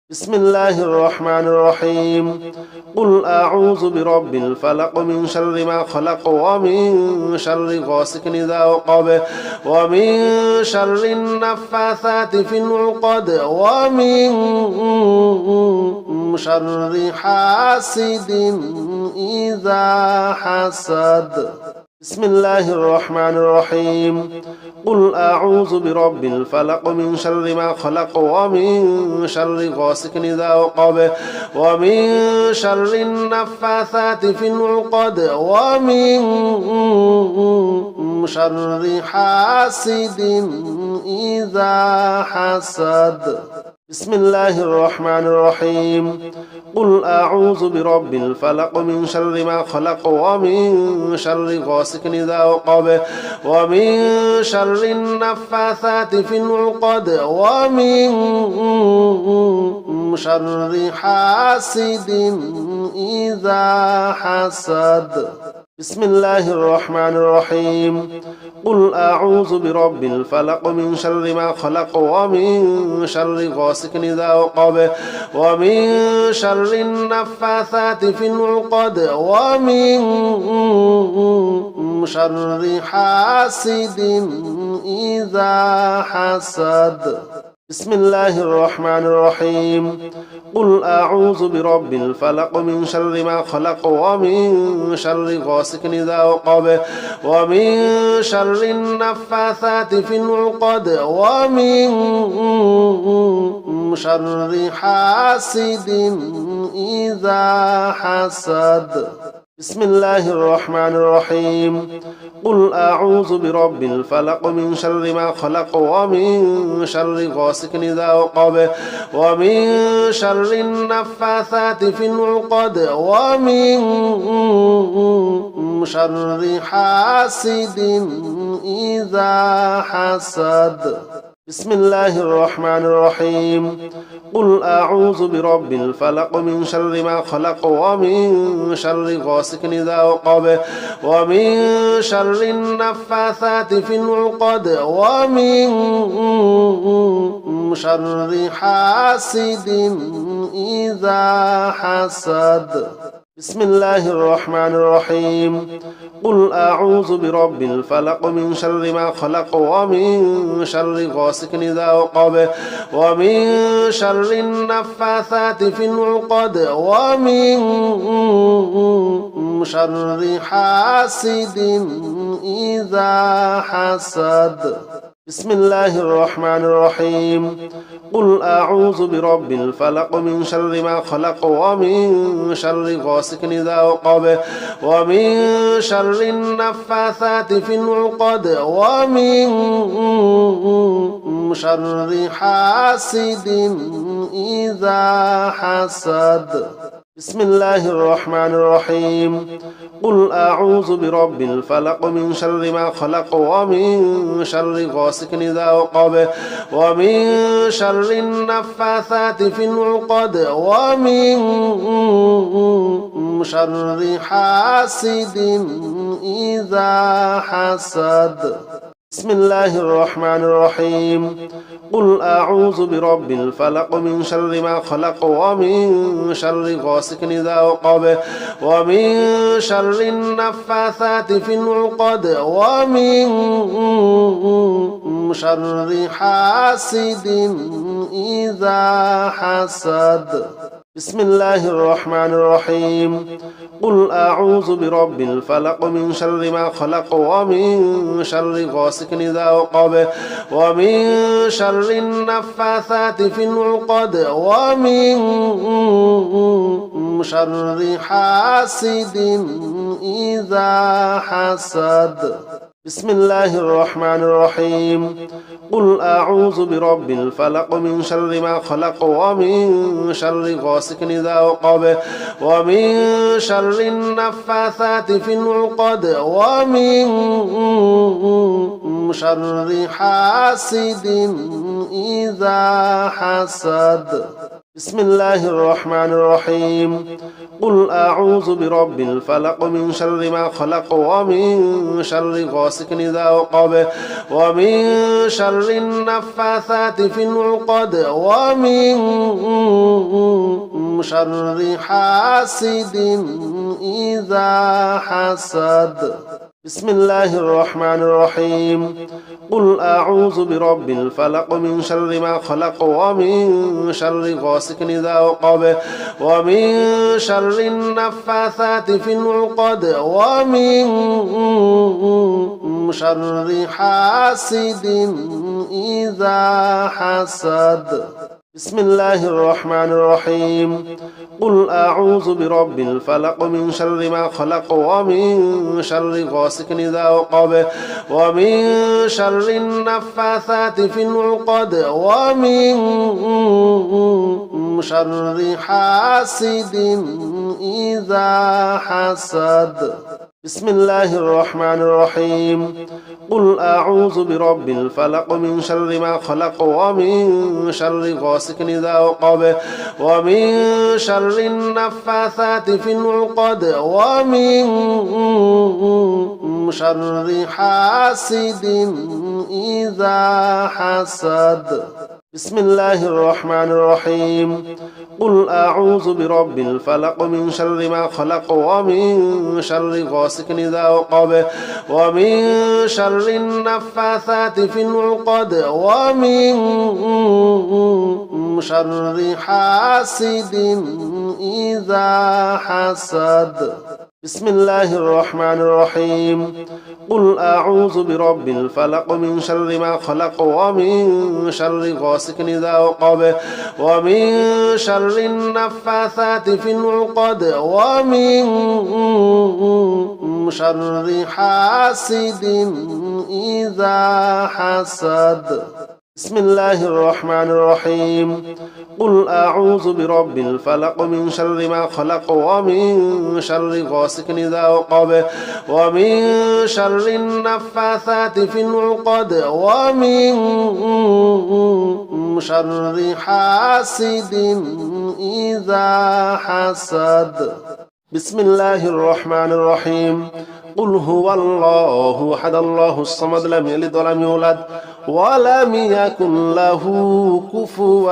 بسم الله الرحمن الرحيم قل أعوذ برب الفلق من شر ما خلق ومن شر غاسق إذا وقب ومن شر النفاثات في العقد ومن شر حاسد إذا حسد بسم الله الرحمن الرحيم قل أعوذ برب الفلق من شر ما خلق ومن شر غاسق إذا وقب ومن شر النفاثات في العقد ومن شر حاسد إذا حسد بسم الله الرحمن الرحيم قل أعوذ برب الفلق من شر ما خلق ومن شر غاسق إذا وقب ومن شر النفاثات في العقد ومن شر حاسد إذا حسد بسم الله الرحمن الرحيم قل أعوذ برب الفلق من شر ما خلق ومن شر غاسق إذا وقب ومن شر النفاثات في العقد ومن شر حاسد إذا حسد بسم الله الرحمن الرحيم قل أعوذ برب الفلق من شر ما خلق ومن شر غاسق إذا وقب ومن شر النفاثات في العقد ومن شر حاسد إذا حسد بسم الله الرحمن الرحيم قل أعوذ برب الفلق من شر ما خلق ومن شر غاسق إذا وقب ومن شر النفاثات في العقد ومن شر حاسد إذا حسد بسم الله الرحمن الرحيم قل أعوذ برب الفلق من شر ما خلق ومن شر غاسق إذا وقب ومن شر النفاثات في العقد ومن شر حاسد إذا حسد بسم الله الرحمن الرحيم قل أعوذ برب الفلق من شر ما خلق ومن شر غاسق إذا وقب ومن شر النفاثات في العقد ومن شر حاسد إذا حسد بسم الله الرحمن الرحيم قل أعوذ برب الفلق من شر ما خلق ومن شر غاسق إذا وقب ومن شر النفاثات في العقد ومن شر حاسد إذا حسد بسم الله الرحمن الرحيم قل أعوذ برب الفلق من شر ما خلق ومن شر غاسق إذا وقب ومن شر النفاثات في العقد ومن شر حاسد إذا حسد بسم الله الرحمن الرحيم قل أعوذ برب الفلق من شر ما خلق ومن شر غاسق إذا وقب ومن شر النفاثات في العقد ومن شر حاسد إذا حسد بسم الله الرحمن الرحيم قل أعوذ برب الفلق من شر ما خلق ومن شر غاسق إذا وقب ومن شر النفاثات في العقد ومن شر حاسد إذا حسد بسم الله الرحمن الرحيم قل أعوذ برب الفلق من شر ما خلق ومن شر غاسق إذا وقب ومن شر النفاثات في العقد ومن شر حاسد إذا حسد بسم الله الرحمن الرحيم قل أعوذ برب الفلق من شر ما خلق ومن شر غاسق إذا وقب ومن شر النفاثات في العقد ومن شر حاسد إذا حسد بسم الله الرحمن الرحيم قل أعوذ برب الفلق من شر ما خلق ومن شر غاسق إذا وقب ومن شر النفاثات في العقد ومن شر حاسد إذا حسد بسم الله الرحمن الرحيم قل أعوذ برب الفلق من شر ما خلق ومن شر غاسق إذا وقب ومن شر النفاثات في العقد ومن شر حاسد إذا حسد بسم الله الرحمن الرحيم قل أعوذ برب الفلق من شر ما خلق ومن شر غاسق إذا وقب ومن شر النفاثات في العقد ومن شر حاسد إذا حسد بسم الله الرحمن الرحيم قل أعوذ برب الفلق من شر ما خلق ومن شر غاسق إذا وقب ومن شر النفاثات في العقد ومن شر حاسد إذا حسد بسم الله الرحمن الرحيم قل أعوذ برب الفلق من شر ما خلق ومن شر غاسق إذا وقب ومن شر النفاثات في العقد ومن شر حاسد إذا حسد بسم الله الرحمن الرحيم قل أعوذ برب الفلق من شر ما خلق ومن شر غاسق إذا وقب ومن شر النفاثات في العقد ومن شر حاسد إذا حسد بسم الله الرحمن الرحيم قل هو الله أحد الله الصمد لم يلد ولم يولد ولم يكن له كفوا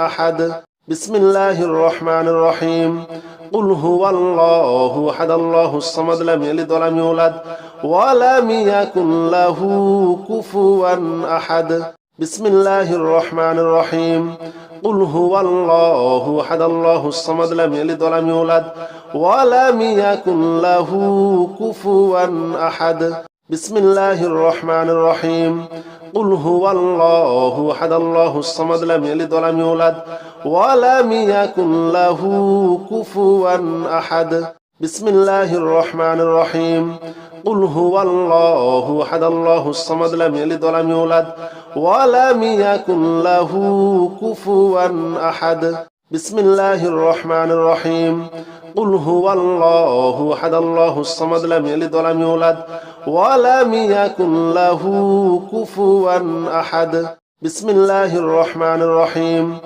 أحد بسم الله الرحمن الرحيم قل هو الله أحد الله الصمد لم يلد ولم يولد ولم يكن له كفوا أحد بسم الله الرحمن الرحيم قل هو الله أحد الله الصمد لم يلد ولم يولد ولم يكن له كفوا أحد بسم الله الرحمن الرحيم قل هو الله أحد الله الصمد لم يلد ولم يولد ولم يكن له كفوا أحد بسم الله الرحمن الرحيم قل هو الله أحد الله الصمد لم يلد ولم يولد ولم يكن له كفوا أحد بسم الله الرحمن الرحيم قل هو الله أحد الله الصمد لم يلد ولم يولد ولم يكن له كفوا أحد بسم الله الرحمن الرحيم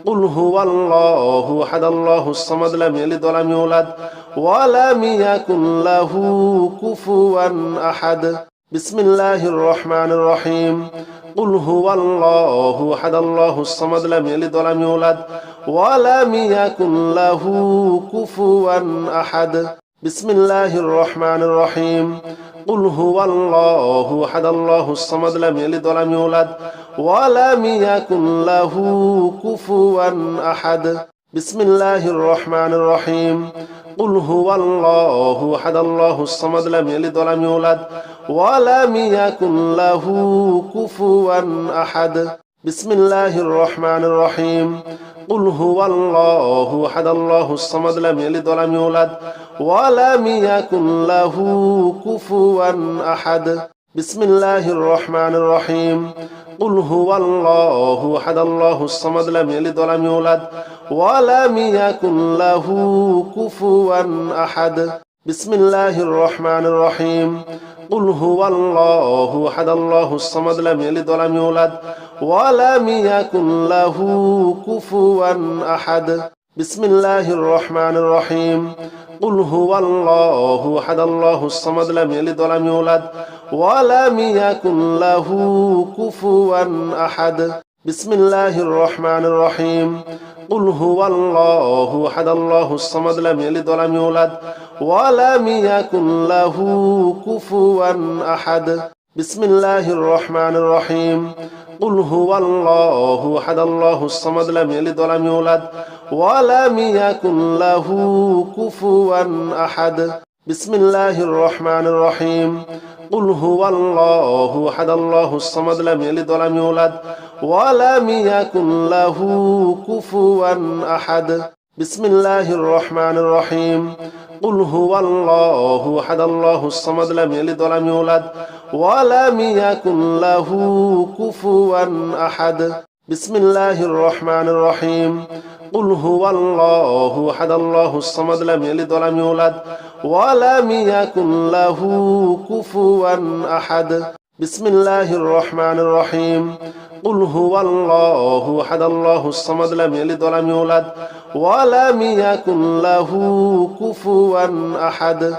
قل هو الله أحد الله الصمد لم يلد ولم يولد ولم يكن له كفوا أحد بسم الله الرحمن الرحيم قل هو الله أحد الله الصمد لم يلد ولم يولد ولم يكن له كفوا أحد بسم الله الرحمن الرحيم قل هو الله أحد الله الصمد لم يلد ولم يولد ولم يكن له كفوا أحد بسم الله الرحمن الرحيم قل هو الله أحد الله الصمد لم يلد ولم يولد ولم يكن له كفوا أحد بسم الله الرحمن الرحيم قل هو الله أحد الله الصمد لم يلد ولم يولد ولم يكن له كفوا أحد بسم الله الرحمن الرحيم قل هو الله أحد الله الصمد لم يلد ولم يولد ولم يكن له كفوا أحد بسم الله الرحمن الرحيم قل هو الله أحد الله الصمد لم يلد ولم يولد ولم يكن له كفوا أحد بسم الله الرحمن الرحيم قل هو الله أحد الله الصمد لم يلد ولم يولد ولم يكن له كفوا أحد بسم الله الرحمن الرحيم قل هو الله أحد الله الصمد لم يلد ولم يولد ولم يكن له كفوا أحد بسم الله الرحمن الرحيم قل هو الله أحد الله الصمد لم يلد ولم يولد ولم يكن له كفوا أحد بسم الله الرحمن الرحيم قل هو الله أحد الله الصمد لم يلد ولم يولد ولم يكن له كفوا أحد بسم الله الرحمن الرحيم قل هو الله أحد الله الصمد لم يلد ولم يولد ولم يكن له كفوا أحد بسم الله الرحمن الرحيم قل هو الله أحد الله الصمد لم يلد ولم يولد ولم يكن له كفوا أحد بسم الله الرحمن الرحيم قل هو الله أحد الله الصمد لم يلد ولم يولد ولم يكن له كفوا أحد